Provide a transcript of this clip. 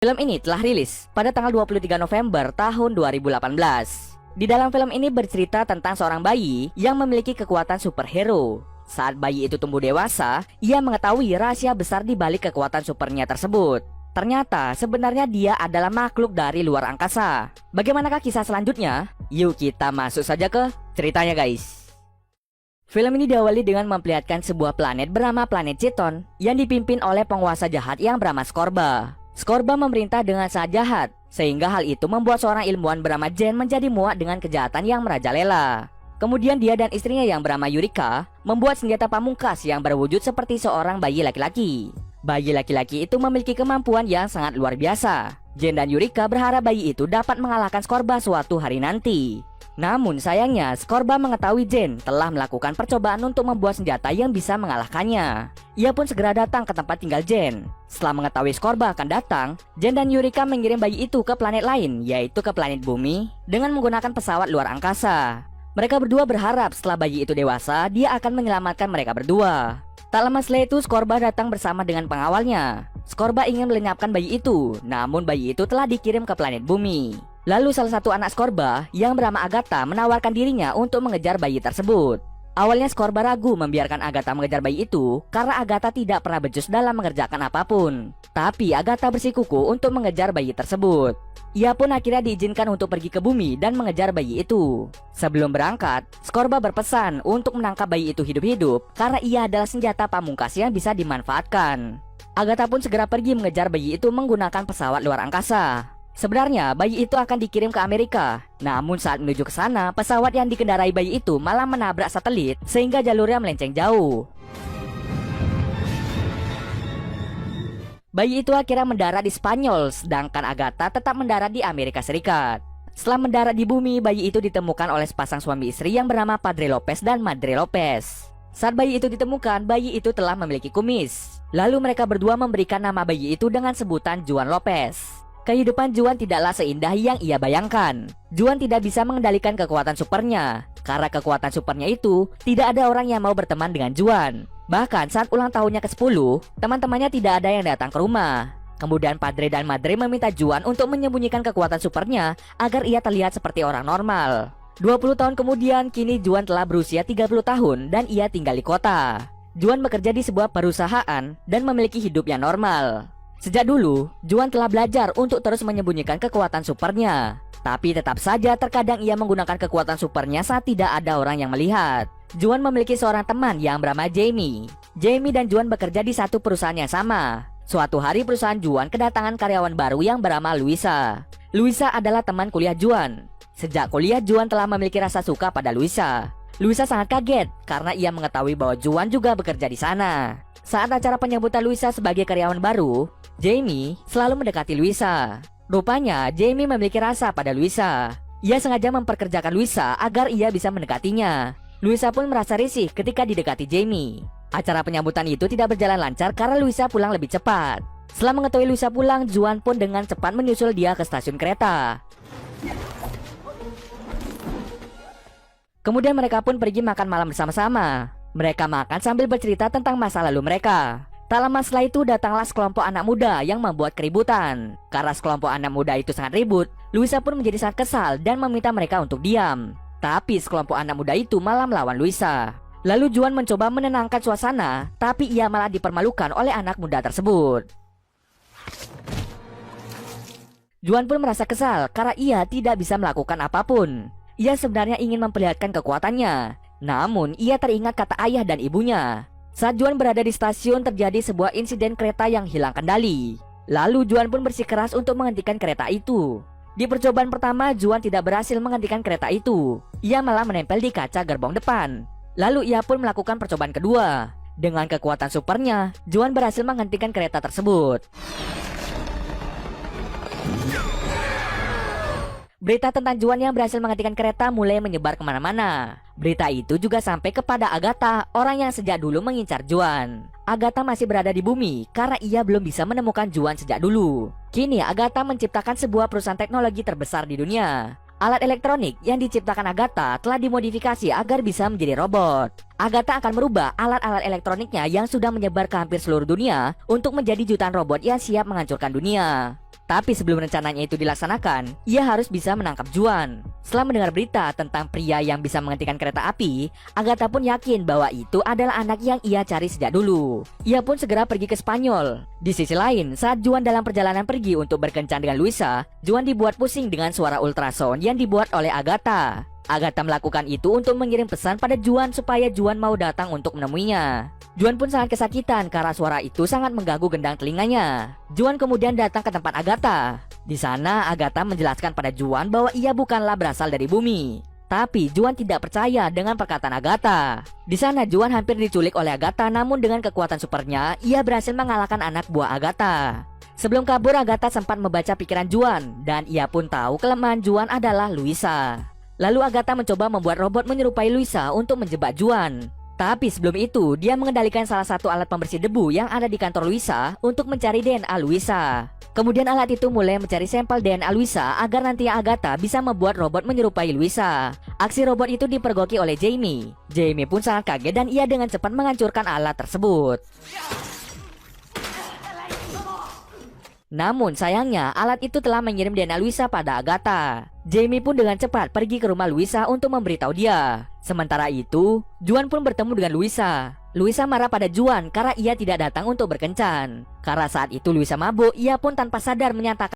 Film ini telah rilis pada tanggal 23 November tahun 2018. Di dalam film ini bercerita tentang seorang bayi yang memiliki kekuatan superhero. Saat bayi itu tumbuh dewasa, ia mengetahui rahasia besar di balik kekuatan supernya tersebut. Ternyata sebenarnya dia adalah makhluk dari luar angkasa. Bagaimanakah kisah selanjutnya? Yuk kita masuk saja ke ceritanya guys. Film ini diawali dengan memperlihatkan sebuah planet bernama planet Citon yang dipimpin oleh penguasa jahat yang bernama Skorba. Skorba memerintah dengan sangat jahat, sehingga hal itu membuat seorang ilmuwan bernama Jen menjadi muak dengan kejahatan yang merajalela. Kemudian dia dan istrinya yang bernama Yurika membuat senjata pamungkas yang berwujud seperti seorang bayi laki-laki. Bayi laki-laki itu memiliki kemampuan yang sangat luar biasa. Jen dan Yurika berharap bayi itu dapat mengalahkan Skorba suatu hari nanti. Namun sayangnya Skorba mengetahui Jen telah melakukan percobaan untuk membuat senjata yang bisa mengalahkannya. Ia pun segera datang ke tempat tinggal Jen. Setelah mengetahui Skorba akan datang, Jen dan Yurika mengirim bayi itu ke planet lain, yaitu ke planet Bumi, dengan menggunakan pesawat luar angkasa. Mereka berdua berharap setelah bayi itu dewasa, dia akan menyelamatkan mereka berdua. Tak lama setelah itu Skorba datang bersama dengan pengawalnya. Skorba ingin melenyapkan bayi itu, namun bayi itu telah dikirim ke planet Bumi. Lalu salah satu anak Skorba yang bernama Agatha menawarkan dirinya untuk mengejar bayi tersebut. Awalnya Skorba ragu membiarkan Agatha mengejar bayi itu karena Agatha tidak pernah becus dalam mengerjakan apapun. Tapi Agatha bersikuku untuk mengejar bayi tersebut. Ia pun akhirnya diizinkan untuk pergi ke bumi dan mengejar bayi itu. Sebelum berangkat, Skorba berpesan untuk menangkap bayi itu hidup-hidup karena ia adalah senjata pamungkas yang bisa dimanfaatkan. Agatha pun segera pergi mengejar bayi itu menggunakan pesawat luar angkasa. Sebenarnya bayi itu akan dikirim ke Amerika. Namun saat menuju ke sana, pesawat yang dikendarai bayi itu malah menabrak satelit sehingga jalurnya melenceng jauh. Bayi itu akhirnya mendarat di Spanyol, sedangkan Agatha tetap mendarat di Amerika Serikat. Setelah mendarat di bumi, bayi itu ditemukan oleh sepasang suami istri yang bernama Padre Lopez dan Madre Lopez. Saat bayi itu ditemukan, bayi itu telah memiliki kumis. Lalu mereka berdua memberikan nama bayi itu dengan sebutan Juan Lopez. Kehidupan Juan tidaklah seindah yang ia bayangkan. Juan tidak bisa mengendalikan kekuatan supernya. Karena kekuatan supernya itu, tidak ada orang yang mau berteman dengan Juan. Bahkan saat ulang tahunnya ke-10, teman-temannya tidak ada yang datang ke rumah. Kemudian Padre dan Madre meminta Juan untuk menyembunyikan kekuatan supernya agar ia terlihat seperti orang normal. 20 tahun kemudian, kini Juan telah berusia 30 tahun dan ia tinggal di kota. Juan bekerja di sebuah perusahaan dan memiliki hidup yang normal. Sejak dulu, Juan telah belajar untuk terus menyembunyikan kekuatan supernya. Tapi tetap saja terkadang ia menggunakan kekuatan supernya saat tidak ada orang yang melihat. Juan memiliki seorang teman yang bernama Jamie. Jamie dan Juan bekerja di satu perusahaan yang sama. Suatu hari perusahaan Juan kedatangan karyawan baru yang bernama Luisa. Luisa adalah teman kuliah Juan. Sejak kuliah Juan telah memiliki rasa suka pada Luisa. Luisa sangat kaget karena ia mengetahui bahwa Juan juga bekerja di sana. Saat acara penyambutan Luisa sebagai karyawan baru, Jamie selalu mendekati Luisa. Rupanya Jamie memiliki rasa pada Luisa. Ia sengaja memperkerjakan Luisa agar ia bisa mendekatinya. Luisa pun merasa risih ketika didekati Jamie. Acara penyambutan itu tidak berjalan lancar karena Luisa pulang lebih cepat. Setelah mengetahui Luisa pulang, Juan pun dengan cepat menyusul dia ke stasiun kereta. Kemudian mereka pun pergi makan malam bersama-sama. Mereka makan sambil bercerita tentang masa lalu mereka. Tak lama setelah itu datanglah sekelompok anak muda yang membuat keributan. Karena sekelompok anak muda itu sangat ribut, Luisa pun menjadi sangat kesal dan meminta mereka untuk diam. Tapi sekelompok anak muda itu malah melawan Luisa. Lalu Juan mencoba menenangkan suasana, tapi ia malah dipermalukan oleh anak muda tersebut. Juan pun merasa kesal karena ia tidak bisa melakukan apapun. Ia sebenarnya ingin memperlihatkan kekuatannya. Namun ia teringat kata ayah dan ibunya. Saat Juan berada di stasiun terjadi sebuah insiden kereta yang hilang kendali. Lalu Juan pun bersikeras untuk menghentikan kereta itu. Di percobaan pertama Juan tidak berhasil menghentikan kereta itu. Ia malah menempel di kaca gerbong depan. Lalu ia pun melakukan percobaan kedua. Dengan kekuatan supernya, Juan berhasil menghentikan kereta tersebut. Berita tentang Juan yang berhasil menghentikan kereta mulai menyebar kemana-mana. Berita itu juga sampai kepada Agatha, orang yang sejak dulu mengincar Juan. Agatha masih berada di bumi karena ia belum bisa menemukan Juan sejak dulu. Kini Agatha menciptakan sebuah perusahaan teknologi terbesar di dunia. Alat elektronik yang diciptakan Agatha telah dimodifikasi agar bisa menjadi robot. Agatha akan merubah alat-alat elektroniknya yang sudah menyebar ke hampir seluruh dunia untuk menjadi jutaan robot yang siap menghancurkan dunia. Tapi sebelum rencananya itu dilaksanakan, ia harus bisa menangkap Juan. Setelah mendengar berita tentang pria yang bisa menghentikan kereta api, Agatha pun yakin bahwa itu adalah anak yang ia cari sejak dulu. Ia pun segera pergi ke Spanyol. Di sisi lain, saat Juan dalam perjalanan pergi untuk berkencan dengan Luisa, Juan dibuat pusing dengan suara ultrasound yang dibuat oleh Agatha. Agatha melakukan itu untuk mengirim pesan pada Juan supaya Juan mau datang untuk menemuinya. Juan pun sangat kesakitan karena suara itu sangat mengganggu gendang telinganya. Juan kemudian datang ke tempat Agatha. Di sana Agatha menjelaskan pada Juan bahwa ia bukanlah berasal dari bumi. Tapi Juan tidak percaya dengan perkataan Agatha. Di sana Juan hampir diculik oleh Agatha, namun dengan kekuatan supernya ia berhasil mengalahkan anak buah Agatha. Sebelum kabur, Agatha sempat membaca pikiran Juan dan ia pun tahu kelemahan Juan adalah Luisa. Lalu Agatha mencoba membuat robot menyerupai Luisa untuk menjebak Juan. Tapi sebelum itu, dia mengendalikan salah satu alat pembersih debu yang ada di kantor Luisa untuk mencari DNA Luisa. Kemudian alat itu mulai mencari sampel DNA Luisa agar nanti Agatha bisa membuat robot menyerupai Luisa. Aksi robot itu dipergoki oleh Jamie. Jamie pun sangat kaget dan ia dengan cepat menghancurkan alat tersebut. Namun sayangnya alat itu telah mengirim DNA Luisa pada Agatha. Jamie pun dengan cepat pergi ke rumah Luisa untuk memberitahu dia. Sementara itu, Juan pun bertemu dengan Luisa. Luisa marah pada Juan karena ia tidak datang untuk berkencan. Karena saat itu Luisa mabuk, ia pun tanpa sadar menyatakan